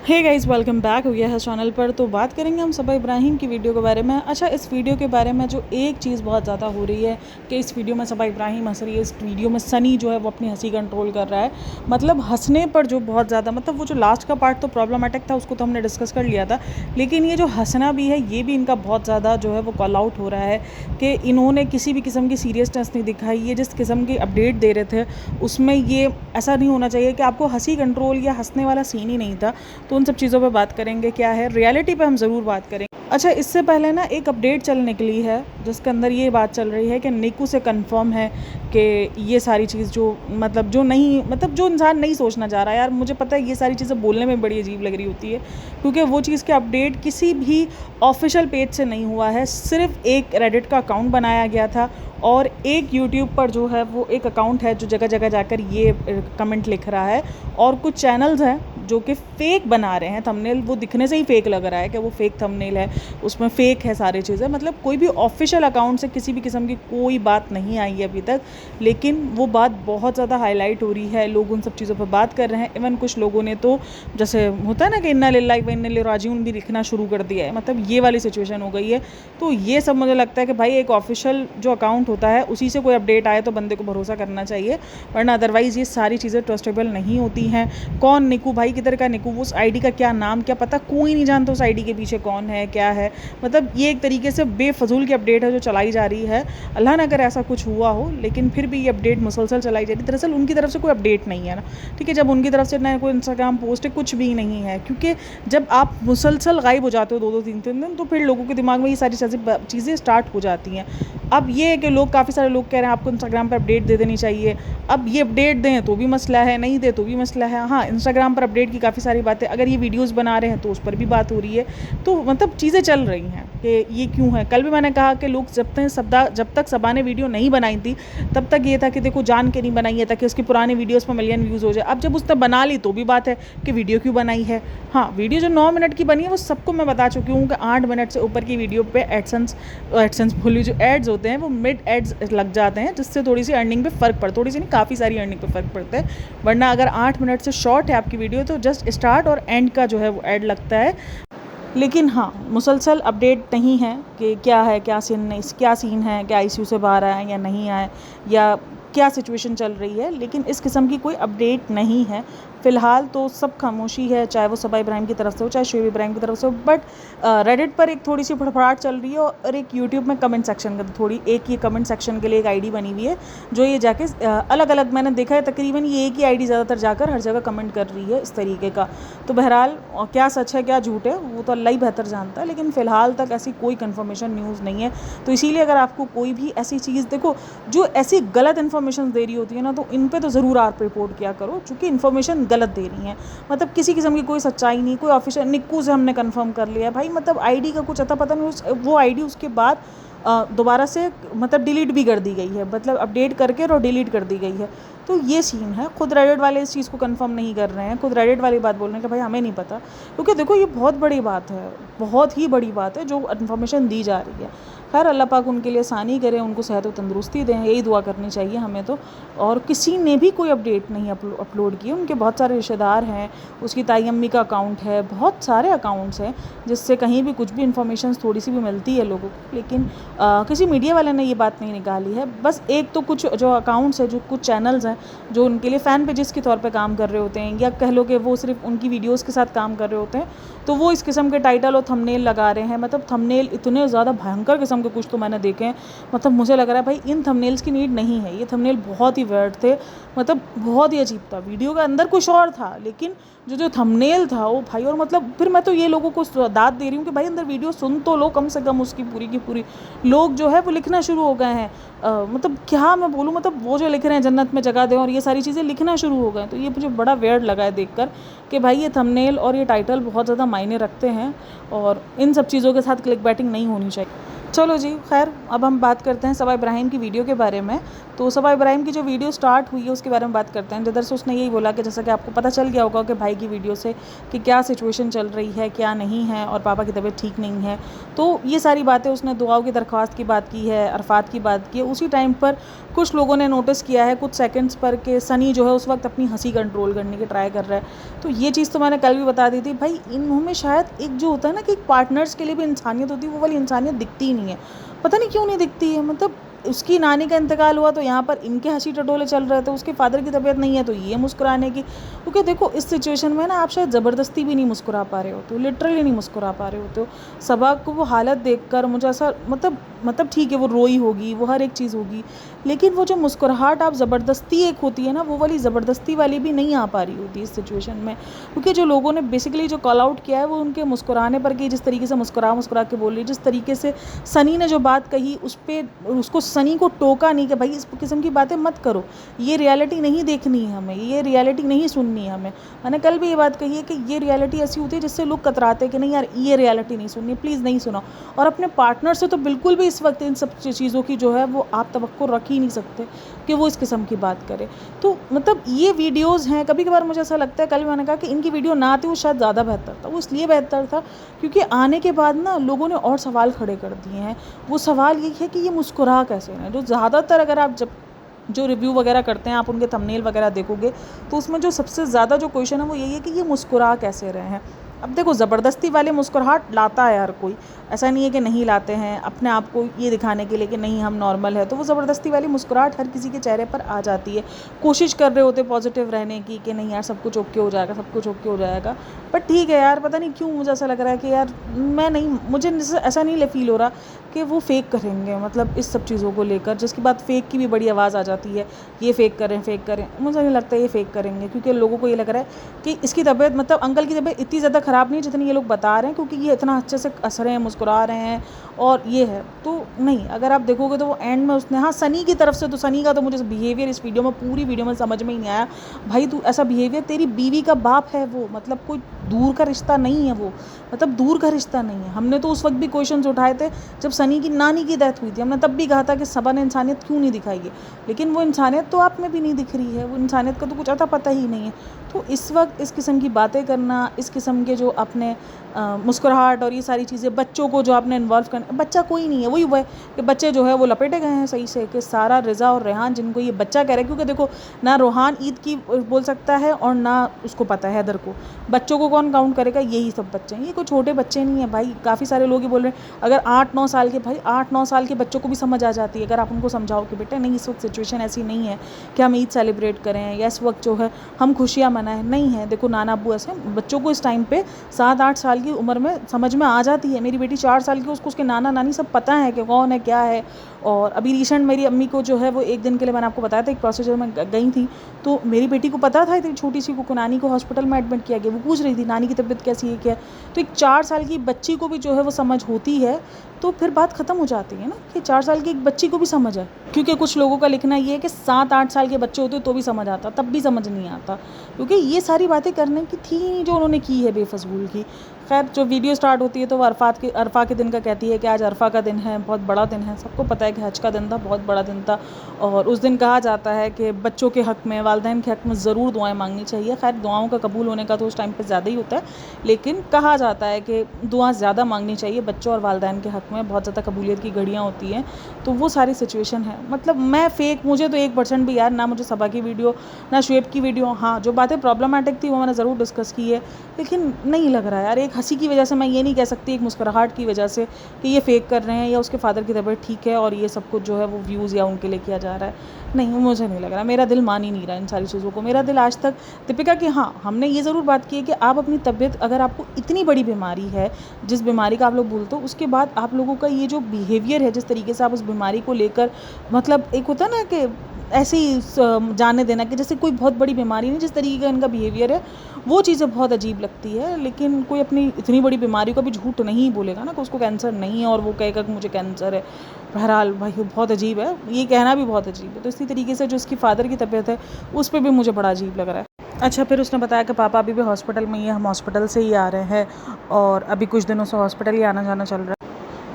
Hey guys, welcome back हो गया है चैनल पर। तो बात करेंगे हम सबा इब्राहिम की वीडियो के बारे में। अच्छा, इस वीडियो के बारे में जो एक चीज़ बहुत ज़्यादा हो रही है कि इस वीडियो में सबा इब्राहिम हंस रही है, इस वीडियो में सनी जो है वो अपनी हंसी कंट्रोल कर रहा है। मतलब हंसने पर जो बहुत ज़्यादा, मतलब वो जो लास्ट का पार्ट तो प्रॉब्लमेटिक था, उसको तो हमने डिस्कस कर लिया था, लेकिन ये जो हंसना भी है ये भी इनका बहुत ज़्यादा जो है वो कॉल आउट हो रहा है कि इन्होंने किसी भी किस्म की सीरियसनेस नहीं दिखाई। ये जिस किस्म की अपडेट दे रहे थे उसमें ये ऐसा नहीं होना चाहिए कि आपको हंसी कंट्रोल या हंसने वाला सीन ही नहीं था। तो उन सब चीज़ों पे बात करेंगे, क्या है रियलिटी पे हम ज़रूर बात करेंगे। अच्छा, इससे पहले ना एक अपडेट चल निकली है जिसके अंदर ये बात चल रही है कि निकू से कंफर्म है कि ये सारी चीज़ जो जो इंसान नहीं सोचना चाह रहा है, यार मुझे पता है ये सारी चीज़ें बोलने में बड़ी अजीब लग रही होती है क्योंकि वो चीज़ के अपडेट किसी भी ऑफिशियल पेज से नहीं हुआ है। सिर्फ एक रेडिट का अकाउंट बनाया गया था और एक यूट्यूब पर जो है वो एक अकाउंट है जो जगह जगह जाकर ये कमेंट लिख रहा है, और कुछ चैनल्स हैं जो कि फ़ेक बना रहे हैं थंबनेल। वो दिखने से ही फ़ेक लग रहा है कि वो फ़ेक थंबनेल है, उसमें फ़ेक है सारी चीज़ें। मतलब कोई भी ऑफिशियल अकाउंट से किसी भी किस्म की कोई बात नहीं आई है अभी तक, लेकिन वो बात बहुत ज़्यादा हाईलाइट हो रही है। लोग उन सब चीज़ों पर बात कर रहे हैं। इवन कुछ लोगों ने तो जैसे होता है ना कि इन्ना लिल्लाहि व इन्ना इलैहि राजिऊन भी लिखना शुरू कर दिया है। मतलब ये वाली सिचुएशन हो गई है। तो ये सब मुझे लगता है कि भाई एक ऑफिशियल जो अकाउंट होता है उसी से कोई अपडेट आए तो बंदे को भरोसा करना चाहिए, वरना अदरवाइज़ ये सारी चीज़ें ट्रस्टेबल नहीं होती हैं। कौन निकू भाई, किधर का निकू, उस आईडी का क्या नाम क्या पता, कोई नहीं जानता उस आईडी के पीछे कौन है क्या है। मतलब ये एक तरीके से बेफजूल की अपडेट है जो चलाई जा रही है। अल्लाह ना करे ऐसा कुछ हुआ हो, लेकिन फिर भी ये अपडेट मुसलसल चलाई जा रही है। दरअसल उनकी तरफ से कोई अपडेट नहीं है ना, ठीक है। जब उनकी तरफ से ना कोई इंस्टाग्राम पोस्ट है, कुछ भी नहीं है, क्योंकि जब आप मुसलसल गायब हो जाते हो 2-2 3-3 दिन, तो फिर लोगों के दिमाग में ये सारी चीज़ें स्टार्ट हो जाती हैं। अब ये है कि काफ़ी सारे लोग कह रहे हैं आपको इंस्टाग्राम पर अपडेट दे देनी चाहिए। अब ये अपडेट दें तो भी मसला है, नहीं दे तो भी मसला है। हाँ, इंस्टाग्राम पर अपडेट की काफ़ी सारी बातें, अगर ये वीडियोस बना रहे हैं तो उस पर भी बात हो रही है। तो मतलब चीज़ें चल रही हैं कि ये क्यों है। कल भी मैंने कहा कि लोग जब तक सबा ने वीडियो नहीं बनाई थी तब तक ये था कि देखो जान के नहीं बनाई है ताकि उसकी पुरानी वीडियोज़ पर मिलियन व्यूज़ हो जाए। अब जब उसने बना ली तो भी बात है कि वीडियो क्यों बनाई है। हाँ, वीडियो जो 9 मिनट की बनी है वो सबको मैं बता चुकी हूँ कि 8 मिनट से ऊपर की वीडियो पे एडसेंस भूली, जो एड्स होते हैं वो मिड एड्स लग जाते हैं, जिससे थोड़ी सी अर्निंग पे फ़र्क पड़ता है। थोड़ी सी नहीं, काफ़ी सारी अर्निंग पे फ़र्क पड़ता है। वरना अगर 8 मिनट से शॉर्ट है आपकी वीडियो तो जस्ट स्टार्ट और एंड का जो है वो ऐड लगता है। लेकिन हाँ, मुसलसल अपडेट नहीं है कि क्या है, क्या सीन है, क्या आईसीयू से बाहर आए या नहीं आए, या क्या सिचुएशन चल रही है। लेकिन इस किस्म की कोई अपडेट नहीं है फ़िलहाल। तो सब खामोशी है, चाहे वो सबा इब्राहिम की तरफ से हो चाहे शोएब इब्राहिम की तरफ से हो। बट रेडिट पर एक थोड़ी सी फड़फड़ाहट चल रही है, और एक यूट्यूब में कमेंट सेक्शन का थोड़ी, एक ये कमेंट सेक्शन के लिए एक आईडी बनी हुई है जो ये जाके अलग अलग मैंने देखा है, तकरीबन ये एक ही आईडी ज़्यादातर जाकर हर जगह कमेंट कर रही है इस तरीके का। तो बहरहाल क्या सच है क्या झूठ है वो तो अल्लाह ही बेहतर जानता है, लेकिन फ़िलहाल तक ऐसी कोई कन्फर्मेशन न्यूज़ नहीं है। तो इसीलिए अगर आपको कोई भी ऐसी चीज़, देखो जो ऐसी गलत इन्फॉर्मेशन दे रही होती है ना, तो इन पे तो ज़रूर आप रिपोर्ट किया करो, चूँकि इन्फॉर्मेशन गलत दे रही हैं। मतलब किसी किस्म की कोई सच्चाई नहीं। कोई ऑफिशियल निक्कू से हमने कंफर्म कर लिया भाई, मतलब आईडी का कुछ अता पता नहीं, वो आईडी उसके बाद दोबारा से मतलब डिलीट भी कर दी गई है, मतलब अपडेट करके और डिलीट कर दी गई है। तो ये सीन है। खुद रेडिट वाले इस चीज़ को कंफर्म नहीं कर रहे हैं, खुद रेडिट वाली बात बोल रहे हैं कि भाई हमें नहीं पता, क्योंकि देखो ये बहुत बड़ी बात है, बहुत ही बड़ी बात है जो इन्फॉर्मेशन दी जा रही है। खैर अल्लाह पाक उनके लिए आसानी करे, उनको सेहत व तंदुरुस्ती दें, यही दुआ करनी चाहिए हमें तो। और किसी ने भी कोई अपडेट नहीं अपलोड की। उनके बहुत सारे रिश्तेदार हैं, उसकी ताई अम्मी का अकाउंट है, बहुत सारे अकाउंट्स हैं जिससे कहीं भी कुछ भी इन्फॉर्मेशन थोड़ी सी भी मिलती है लोगों को, लेकिन किसी मीडिया वाले ने ये बात नहीं निकाली है। बस एक तो कुछ जो अकाउंट्स हैं, जो कुछ चैनल्स हैं जो उनके लिए फ़ैन पेजेस के तौर पे काम कर रहे होते हैं, या कह लो कि वो सिर्फ उनकी वीडियोस के साथ काम कर रहे होते हैं, तो वो इस किस्म के टाइटल और थंबनेल लगा रहे हैं। मतलब थंबनेल इतने ज़्यादा भयंकर किस्म के कुछ तो मैंने देखे हैं, मतलब मुझे लग रहा है भाई इन थंबनेल्स की नीड नहीं है। ये थंबनेल बहुत ही वियर्ड थे, मतलब बहुत ही अजीब था। वीडियो के अंदर कुछ और था, लेकिन जो थंबनेल था वो भाई, और मतलब फिर मैं तो ये लोगों को दाद दे रही हूँ कि भाई अंदर वीडियो सुन तो लो कम से कम उसकी पूरी की पूरी। लोग जो है वो लिखना शुरू हो गए हैं, मतलब क्या मैं बोलूँ, मतलब वो जो लिख रहे हैं जन्नत में जगह दें और ये सारी चीज़ें लिखना शुरू हो गए। तो ये मुझे बड़ा वियर्ड लगा है देखकर कि भाई ये थंबनेल और ये टाइटल बहुत ज़्यादा मायने रखते हैं, और इन सब चीज़ों के साथ क्लिक बैटिंग नहीं होनी चाहिए। चलो जी, खैर अब हम बात करते हैं सबा इब्राहिम की वीडियो के बारे में। तो सबा इब्राहिम की जो वीडियो स्टार्ट हुई है उसके बारे में बात करते हैं, जिधर से उसने यही बोला कि जैसा कि आपको पता चल गया होगा कि भाई की वीडियो से कि क्या सिचुएशन चल रही है, क्या नहीं है, और पापा की तबीयत ठीक नहीं है। तो ये सारी बातें उसने दुआओं की दरख्वास्त की बात की है, अरफात की बात की है। उसी टाइम पर कुछ लोगों ने नोटिस किया है कुछ सेकंड्स पर कि सनी जो है उस वक्त अपनी हंसी कंट्रोल करने की ट्राई कर रहा है। तो ये चीज़ तो मैंने कल भी बता दी थी भाई, इनमें शायद एक जो होता है ना कि एक पार्टनर्स के लिए भी इंसानियत होती है, वो वाली इंसानियत दिखती ही नहीं है। पता नहीं क्यों नहीं दिखती है। मतलब उसकी नानी का इंतकाल हुआ तो यहाँ पर इनके हंसी टटोले चल रहे थे, उसके फादर की तबीयत नहीं है तो ये मुस्कुराने की। क्योंकि देखो इस सिचुएशन में ना आप शायद ज़बरदस्ती भी नहीं मुस्कुरा पा रहे होते हो, लिटरली नहीं मुस्कुरा पा रहे होते हो। सबा को वो हालत देखकर मुझे ऐसा मतलब ठीक है वो रोई होगी, वो हर एक चीज़ होगी, लेकिन वो जो मुस्कुराहट आप ज़बरदस्ती एक होती है ना, वो वाली ज़बरदस्ती वाली भी नहीं आ पा रही होती इस सिचुएशन में। क्योंकि जो लोगों ने बेसिकली जो कॉल आउट किया है वो उनके मुस्कुराने पर कि जिस तरीके से मुस्कुरा के बोल रही, जिस तरीके से सनी ने जो बात कही उस पर उसको सनी को टोका नहीं कि भाई इस किस्म की बातें मत करो, ये रियलिटी नहीं देखनी है हमें, ये रियलिटी नहीं सुननी है हमें। मैंने कल भी ये बात कही है कि ये रियलिटी ऐसी होती है जिससे लोग कतराते हैं कि नहीं यार ये रियलिटी नहीं सुननी, प्लीज़ नहीं सुनाओ। और अपने पार्टनर से तो बिल्कुल भी इस वक्त इन सब चीज़ों की जो है वो आप तवक्को रख ही नहीं सकते कि वो इस किस्म की बात करे। तो मतलब ये वीडियोज़ हैं, कभी कभार मुझे ऐसा लगता है, कल मैंने कहा कि इनकी वीडियो ना आती वो शायद ज़्यादा बेहतर था। वो इसलिए बेहतर था क्योंकि आने के बाद ना लोगों ने और सवाल खड़े कर दिए हैं। वो सवाल ये है कि ये मुस्कुरा कैसे हैं, जो ज़्यादातर अगर आप जब जो रिव्यू वगैरह करते हैं आप उनके थंबनेल वगैरह देखोगे तो उसमें जो सबसे ज़्यादा जो क्वेश्चन है वो यही है कि ये मुस्कुरा कैसे रहे हैं। अब देखो ज़बरदस्ती वाले मुस्कुराहट लाता है हर कोई, ऐसा नहीं है कि नहीं लाते हैं, अपने आप को ये दिखाने के लिए कि नहीं हम नॉर्मल है, तो वो ज़बरदस्ती वाली मुस्कुराहट हर किसी के चेहरे पर आ जाती है। कोशिश कर रहे होते पॉजिटिव रहने की कि नहीं यार सब कुछ ओके हो जाएगा, सब कुछ ओके हो जाएगा। बट ठीक है यार, पता नहीं क्यों मुझे ऐसा लग रहा है कि यार मुझे ऐसा नहीं फील हो रहा कि वो फेक करेंगे, मतलब इस सब चीज़ों को लेकर, जिसके बाद फेक की भी बड़ी आवाज़ आ जाती है, ये फेक करें। मुझे नहीं लगता ये फेक करेंगे, क्योंकि लोगों को ये लग रहा है कि इसकी तबीयत, मतलब अंकल की तबीयत इतनी ज़्यादा ख़राब नहीं जितनी ये लोग बता रहे हैं, क्योंकि ये इतना अच्छे से हंस रहे हैं, मुस्कुरा रहे हैं और ये है। तो नहीं, अगर आप देखोगे तो वो एंड में उसने, हाँ सनी की तरफ से, तो सनी का तो मुझे बिहेवियर इस वीडियो में, पूरी वीडियो में समझ में ही नहीं आया। भाई तू ऐसा बिहेवियर, तेरी बीवी का बाप है वो, मतलब कोई दूर का रिश्ता नहीं है वो, मतलब दूर का रिश्ता नहीं है। हमने तो उस वक्त भी क्वेश्चंस उठाए थे जब सनी की नानी की डेथ हुई थी, हमने तब भी कहा था कि सबा ने इंसानियत क्यों नहीं दिखाई है, लेकिन वो इंसानियत तो आप में भी नहीं दिख रही है, वो इंसानियत का तो कुछ अता पता ही नहीं है। तो इस वक्त इस किस्म की बातें करना, इस किस्म के जो अपने मुस्कुराहट और ये सारी चीज़ें, बच्चों को जो आपने इन्वॉल्व करना, बच्चा कोई नहीं है, वही हुआ है कि बच्चे जो है वो लपेटे गए हैं सही से, कि सारा रिज़ा और रेहान जिनको ये बच्चा कह रहे हैं, क्योंकि देखो ना रोहान ईद की बोल सकता है और ना उसको पता है हैदर को, बच्चों को कौन काउंट करेगा, यही सब बच्चे हैं, ये कोई छोटे बच्चे नहीं है भाई। काफ़ी सारे लोग ये बोल रहे हैं अगर 8-9 साल के, भाई 8-9 साल के बच्चों को भी समझ आ जाती है अगर आप उनको समझाओ कि बेटा नहीं इस वक्त सिचुएशन ऐसी नहीं है कि हम ईद सेलिब्रेट करें या इस वक्त जो है हम खुशियाँ मनाएं, नहीं है। देखो नाना अब्बू ऐसे, बच्चों को इस टाइम पे 7-8 साल की उम्र में समझ में आ जाती है। मेरी बेटी 4 साल की, उसको उसके नाना नानी सब पता है कि कौन है क्या है। और अभी रिसेंट मेरी अम्मी को जो है वो एक दिन के लिए, मैंने आपको बताया था एक प्रोसीजर में गई थी, तो मेरी बेटी को पता था, इतनी छोटी सी को नानी को हॉस्पिटल में एडमिट किया गया, वो पूछ रही थी नानी की तबीयत कैसी है क्या। तो एक 4 साल की बच्ची को भी जो है वो समझ होती है, तो फिर बात ख़त्म हो जाती है ना कि 4 साल की एक बच्ची को भी समझ है। क्योंकि कुछ लोगों का लिखना ये है कि 7-8 साल के बच्चे होते तो भी समझ आता, तब भी समझ नहीं आता, क्योंकि ये सारी बातें करने की थी जो उन्होंने की है बेफजूल की। खैर जो वीडियो स्टार्ट होती है तो वो अरफा के दिन का कहती है कि आज अरफा का दिन है, बहुत बड़ा दिन है, सबको पता है कि हज का दिन था, बहुत बड़ा दिन था। और उस दिन कहा जाता है कि बच्चों के हक़ में, वालिदैन के हक़ में ज़रूर दुआएं मांगनी चाहिए। खैर दुआओं का कबूल होने का तो उस टाइम पे ज़्यादा ही होता है, लेकिन कहा जाता है कि दुआ ज़्यादा मांगनी चाहिए बच्चों और वालिदैन के हक़ में, बहुत ज़्यादा कबूलियत की घड़ियाँ होती हैं। तो वो सारी सिचुएशन है। मतलब मैं फेक, मुझे तो 1% भी यार, ना मुझे सबा की वीडियो ना शुएब की वीडियो, हाँ जो बातें प्रॉब्लमेटिक थी वो मैंने ज़रूर डिस्कस की है, लेकिन नहीं लग रहा यार, एक हंसी की वजह से मैं ये नहीं कह सकती, एक मुस्कुराहट की वजह से कि ये फेक कर रहे हैं या उसके फादर की तबीयत ठीक है और ये सब कुछ जो है वो व्यूज़ या उनके लिए किया जा रहा है। नहीं, मुझे नहीं लग रहा, मेरा दिल मान ही नहीं रहा इन सारी चीज़ों को। मेरा दिल आज तक दीपिका की, हाँ हमने ये ज़रूर बात की है कि आप अपनी तबीयत, अगर आपको इतनी बड़ी बीमारी है, जिस बीमारी का आप लोग बोलते हो, उसके बाद आप लोगों का ये जो बिहेवियर है, जिस तरीके से आप उस बीमारी को लेकर, मतलब एक होता है ना कि ऐसे ही जाने देना कि जैसे कोई बहुत बड़ी बीमारी नहीं, जिस तरीके का इनका बिहेवियर है वो चीज़ें बहुत अजीब लगती है। लेकिन कोई अपनी इतनी बड़ी बीमारी को भी झूठ नहीं बोलेगा ना कि उसको कैंसर नहीं है और वो कहेगा कि मुझे कैंसर है। बहरहाल भाई बहुत अजीब है, ये कहना भी बहुत अजीब है। तो इसी तरीके से जो इसकी फ़ादर की तबीयत है उस पर भी मुझे बड़ा अजीब लग रहा है। अच्छा, फिर उसने बताया कि पापा अभी भी हॉस्पिटल में ही है, हम हॉस्पिटल से ही आ रहे हैं और अभी कुछ दिनों से हॉस्पिटल ही आना जाना चल रहा है।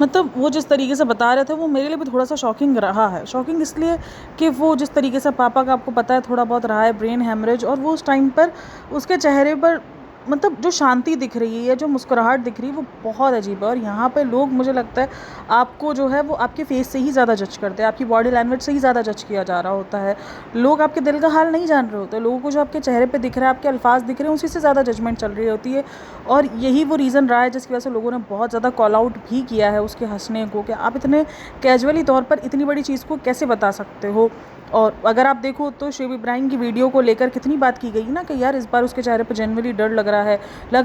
मतलब वो जिस तरीके से बता रहे थे वो मेरे लिए भी थोड़ा सा शॉकिंग रहा है। शॉकिंग इसलिए कि वो जिस तरीके से पापा का, आपको पता है, थोड़ा बहुत रहा है ब्रेन हेमरेज, और वो उस टाइम पर उसके चेहरे पर मतलब जो शांति दिख रही है, जो मुस्कुराहट दिख रही है, वो बहुत अजीब है। और यहाँ पे लोग, मुझे लगता है, आपको जो है वो आपके फेस से ही ज़्यादा जज करते हैं, आपकी बॉडी लैंग्वेज से ही ज़्यादा जज किया जा रहा होता है। लोग आपके दिल का हाल नहीं जान रहे होते, लोगों को जो आपके चेहरे पे दिख रहा है, आपके अल्फाज दिख रहे हैं, उसी से ज़्यादा जजमेंट चल रही होती है। और यही वो रीज़न रहा है जिसकी वजह से लोगों ने बहुत ज़्यादा कॉल आउट भी किया है उसके हंसने को, कि आप इतने कैजुअली तौर पर इतनी बड़ी चीज़ को कैसे बता सकते हो। और अगर आप देखो तो शुएब इब्राहिम की वीडियो को लेकर कितनी बात की गई ना, कि यार इस बार उसके चेहरे पर जेन्युइनली डर लग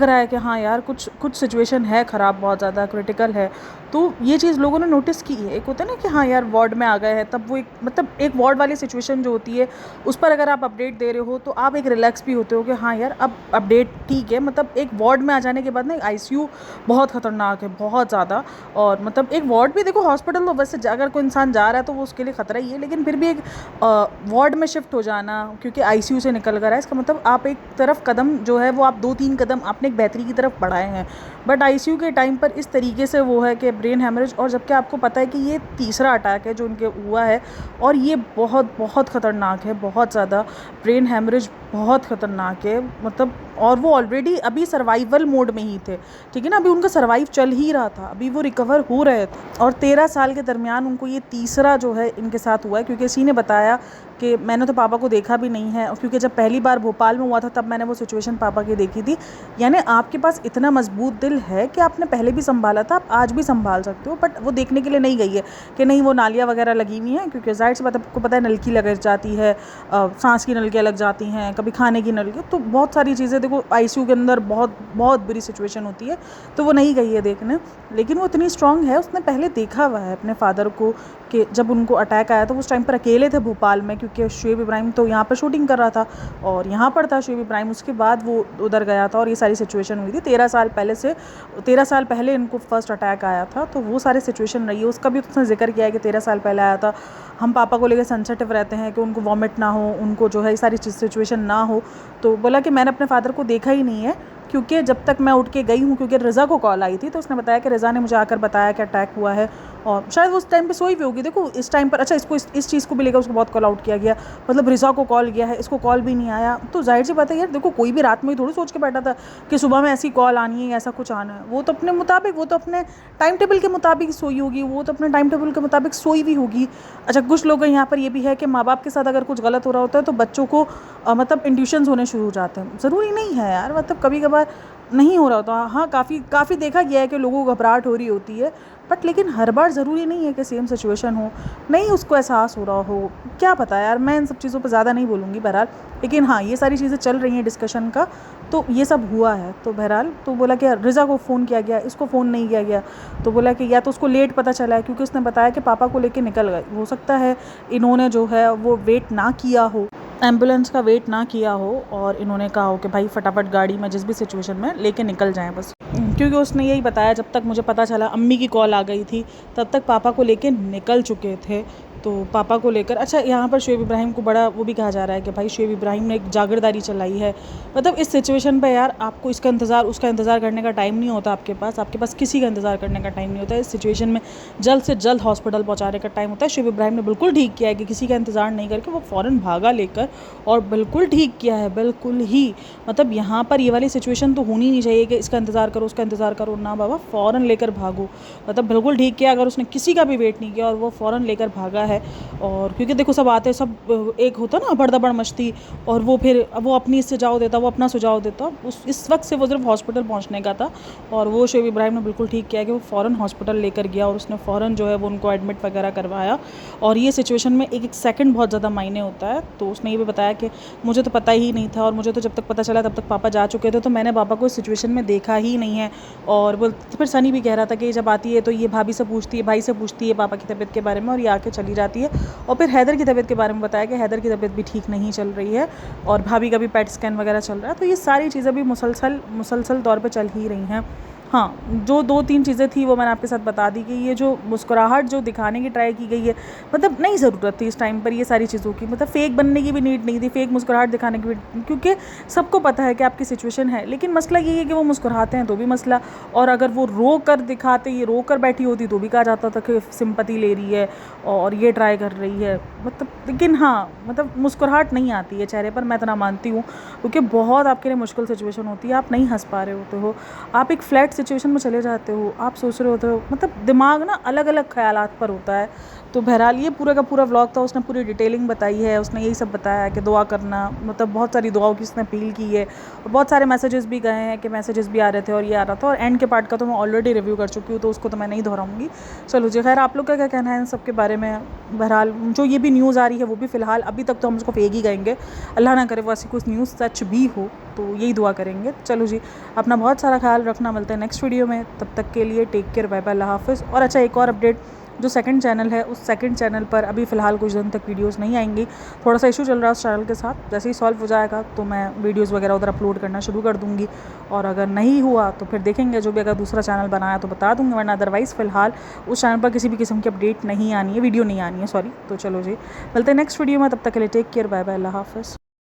रहा है कि हाँ यार कुछ कुछ सिचुएशन है ख़राब, बहुत ज़्यादा क्रिटिकल है। तो ये चीज़ लोगों ने नोटिस की है। एक होता है ना कि हाँ यार वार्ड में आ गए हैं, तब वो एक मतलब एक वार्ड वाली सिचुएशन जो होती है उस पर अगर आप अपडेट दे रहे हो तो आप एक रिलैक्स भी होते हो कि हाँ यार अब अपडेट ठीक है। मतलब एक वार्ड में आ जाने के बाद ना आईसीयू बहुत ख़तरनाक है, बहुत ज़्यादा। और मतलब एक वार्ड भी देखो, हॉस्पिटल तो वैसे अगर कोई इंसान जा रहा है तो वो उसके लिए ख़तरा ही है, लेकिन फिर भी एक वार्ड में शिफ्ट हो जाना क्योंकि आईसीयू से निकल कर आए, इसका मतलब आप एक तरफ कदम जो है वो आप 2-3 कदम आपने एक बेहतरी की तरफ बढ़ाए हैं। बट आईसीयू के टाइम पर इस तरीके से वो है कि ब्रेन हेमरेज, और जबकि आपको पता है कि ये तीसरा अटैक है जो उनके हुआ है, और ये बहुत बहुत ख़तरनाक है, बहुत ज़्यादा। ब्रेन हेमरेज बहुत ख़तरनाक है मतलब। और वो ऑलरेडी अभी सर्वाइवल मोड में ही थे, ठीक है ना, अभी उनका सर्वाइव चल ही रहा था, अभी वो रिकवर हो रहे थे। और 13 साल के दरमियान उनको ये तीसरा जो है इनके साथ हुआ है, क्योंकि इसी ने बताया कि मैंने तो पापा को देखा भी नहीं है, क्योंकि जब पहली बार भोपाल में हुआ था तब मैंने वो सिचुएशन पापा की देखी थी। यानी आपके पास इतना मजबूत दिल है कि आपने पहले भी संभाला था, आप आज भी संभाल सकते हो। बट वो देखने के लिए नहीं गई है कि नहीं वो नालियाँ वगैरह लगी हुई हैं, क्योंकि जाहिर सी बात आपको पता है नलकी लग जाती है, सांस की नलकियाँ लग जाती हैं, कभी खाने की नलकी, तो बहुत सारी चीज़ें देखो आईसीयू के अंदर बहुत बहुत बुरी सिचुएशन होती है। तो वो नहीं गई है देखने, लेकिन वो इतनी स्ट्रांग है, उसने पहले देखा हुआ है अपने फादर को कि जब उनको अटैक आया तो उस टाइम पर अकेले थे भोपाल में, क्योंकि शुएब इब्राहिम तो यहाँ पर शूटिंग कर रहा था और यहाँ पर था शुएब इब्राहिम। उसके बाद वो उधर गया था और ये सारी सिचुएशन हुई थी 13 साल पहले इनको फर्स्ट अटैक आया था। तो वो सारी सिचुएशन रही है, उसका भी उसने जिक्र किया है कि 13 साल पहले आया था। हम पापा को लेकर सेंसिटिव रहते हैं कि उनको वॉमिट ना हो, उनको जो है ये सारी सिचुएशन ना हो। तो बोला कि मैंने अपने फादर को देखा ही नहीं है, क्योंकि जब तक मैं उठ के गई हूँ, क्योंकि रज़ा को कॉल आई थी तो उसने बताया कि रज़ा ने मुझे आकर बताया कि अटैक हुआ है, और शायद वो उस टाइम पे सोई भी होगी। देखो इस टाइम पर अच्छा इसको इस चीज़ को भी लेकर उसको बहुत कॉल आउट किया गया, मतलब रज़ा को कॉल किया है, इसको कॉल भी नहीं आया। तो जाहिर सी बात है यार, देखो कोई भी रात में ही थोड़ी सोच के बैठा था कि सुबह में ऐसी कॉल आनी है, ऐसा कुछ आना है। वो तो अपने मुताबिक, वो तो अपने टाइम टेबल के मुताबिक सोई होगी, वो तो अपने टाइम टेबल के मुताबिक सोई भी होगी। अच्छा कुछ लोग यहाँ पर ये भी है कि माँ बाप के साथ अगर कुछ गलत हो रहा होता है तो बच्चों को मतलब इंट्यूशंस होने शुरू हो जाते हैं। ज़रूरी नहीं है यार, मतलब कभी कभार नहीं हो रहा होता। हाँ काफ़ी देखा गया है कि लोगों को घबराहट हो रही होती है, बट लेकिन हर बार ज़रूरी नहीं है कि सेम सिचुएशन हो, नहीं उसको एहसास हो रहा हो, क्या पता यार। मैं इन सब चीज़ों पर ज़्यादा नहीं बोलूँगी बहरहाल, लेकिन हाँ ये सारी चीज़ें चल रही हैं डिस्कशन का, तो ये सब हुआ है। तो बहरहाल तो बोला कि रज़ा को फ़ोन किया गया, इसको फ़ोन नहीं किया गया। तो बोला कि या तो उसको लेट पता चला है, क्योंकि उसने बताया कि पापा को लेके निकल गए, हो सकता है इन्होंने जो है वो वेट ना किया हो, एम्बुलेंस का वेट ना किया हो, और इन्होंने कहा हो कि भाई फटाफट गाड़ी में जिस भी सिचुएशन में लेके निकल जाएं बस। क्योंकि उसने यही बताया, जब तक मुझे पता चला अम्मी की कॉल आ गई थी तब तक पापा को लेके निकल चुके थे। तो पापा को लेकर अच्छा यहाँ पर शुएब इब्राहिम को बड़ा वो भी कहा जा रहा है कि भाई शुएब इब्राहिम ने एक जागीरदारी चलाई है। मतलब इस सिचुएशन पे यार आपको इसका इंतज़ार उसका इंतज़ार करने का टाइम नहीं होता, आपके पास किसी का इंतज़ार करने का टाइम नहीं होता। इस सिचुएशन में जल्द से जल्द हॉस्पिटल पहुँचाने का टाइम होता है। शुएब इब्राहिम ने बिल्कुल ठीक किया है कि किसी का इंतज़ार नहीं करके वो फ़ौरन भागा लेकर, और बिल्कुल ठीक किया है, बिल्कुल ही। मतलब यहाँ पर ये वाली सिचुएशन तो होनी नहीं चाहिए कि इसका इंतज़ार करो उसका इंतज़ार करो, ना बाबा फ़ौरन लेकर भागो। मतलब बिल्कुल ठीक किया, अगर उसने किसी का भी वेट नहीं किया और वो फ़ौरन लेकर भागा है। और क्योंकि देखो सब आते सब एक होता ना अबड़ दबड़ मस्ती, और वो फिर वो अपनी सुझाव देता, वो अपना सुझाव देता। इस वक्त से वो सिर्फ हॉस्पिटल पहुंचने का था, और वो शुएब इब्राहिम ने बिल्कुल ठीक किया कि वो फ़ौरन हॉस्पिटल लेकर गया और उसने फ़ौरन जो है वो उनको एडमिट वगैरह करवाया। और ये सिचुएशन में एक सेकंड बहुत ज़्यादा मायने होता है। तो उसने ये भी बताया कि मुझे तो पता ही नहीं था, और मुझे तो जब तक पता चला तब तक पापा जा चुके थे, तो मैंने पापा को इस सिचुएशन में देखा ही नहीं है। और वो फिर सनी भी कह रहा था कि जब आती है तो ये भाभी से पूछती है, भाई से पूछती है पापा की तबीयत के बारे में, और ये आके चली जाती है। और फिर हैदर की तबीयत के बारे में बताया कि हैदर की तबीयत भी ठीक नहीं चल रही है, और भाभी का भी पेट स्कैन वगैरह चल रहा है। तो ये सारी चीज़ें भी मुसलसल तौर पे चल ही रही हैं। हाँ, जो 2-3 चीज़ें थी वो मैंने आपके साथ बता दी कि ये जो मुस्कुराहट जो दिखाने की ट्राई की गई है, मतलब नहीं ज़रूरत थी इस टाइम पर ये सारी चीज़ों की, मतलब फ़ेक बनने की भी नीड नहीं थी, फ़ेक मुस्कुराहट दिखाने की भी, क्योंकि सबको पता है कि आपकी सिचुएशन है। लेकिन मसला ये है कि वो मुस्कुराते हैं तो भी मसला, और अगर वो रो कर दिखाते, ये रो कर बैठी होती तो भी कहा जाता था कि सिंपैथी ले रही है और ये ट्राई कर रही है, मतलब। लेकिन हाँ, मतलब मुस्कुराहट नहीं आती है चेहरे पर, मैं इतना मानती हूँ, क्योंकि बहुत आपके लिए मुश्किल सिचुएशन होती है, आप नहीं हँस पा रहे होते हो, आप एक फ्लैट सिचुएशन में चले जाते हो, आप सोच रहे होते हो, मतलब दिमाग ना अलग अलग ख्यालात पर होता है। तो बहरहाल ये पूरा का पूरा व्लॉग था, उसने पूरी डिटेलिंग बताई है, उसने यही सब बताया है कि दुआ करना, मतलब बहुत सारी दुआओं की उसने अपील की है, और बहुत सारे मैसेजेस भी गए हैं कि मैसेजेस भी आ रहे थे और ये आ रहा था, और एंड के पार्ट का तो मैं ऑलरेडी रिव्यू कर चुकी हूँ, तो उसको तो मैं नहीं दोहराऊंगी। चलो जी, खैर आप लोग का क्या कहना है इन सब के बारे में। बहरहाल जो ये भी न्यूज़ आ रही है वो भी फ़िलहाल अभी तक तो हम उसको फेंक ही कहेंगे, अल्लाह ना करे वो ऐसी कुछ न्यूज़ सच भी हो, तो यही दुआ करेंगे। चलो जी, अपना बहुत सारा ख्याल रखना, मिलते हैं नेक्स्ट वीडियो में, तब तक के लिए टेक केयर, बाय बाय, अल्लाह हाफ़िज़। और अच्छा, एक और अपडेट, जो सेकंड चैनल है उस सेकंड चैनल पर अभी फ़िलहाल कुछ दिन तक वीडियोस नहीं आएंगी, थोड़ा सा इशू चल रहा है उस चैनल के साथ, जैसे ही सॉल्व हो जाएगा तो मैं वीडियोस वगैरह उधर अपलोड करना शुरू कर दूँगी, और अगर नहीं हुआ तो फिर देखेंगे, जो भी अगर दूसरा चैनल बनाया तो बता दूँगी, वरना अदरवाइज़ फ़िलहाल उस चैनल पर किसी भी किस्म की अपडेट नहीं आनी है, वीडियो नहीं आनी है, सॉरी। तो चलो जी, मिलते हैं नेक्स्ट वीडियो में, तब तक के लिए टेक केयर, बाय बाय, अल्लाह हाफ़िज़।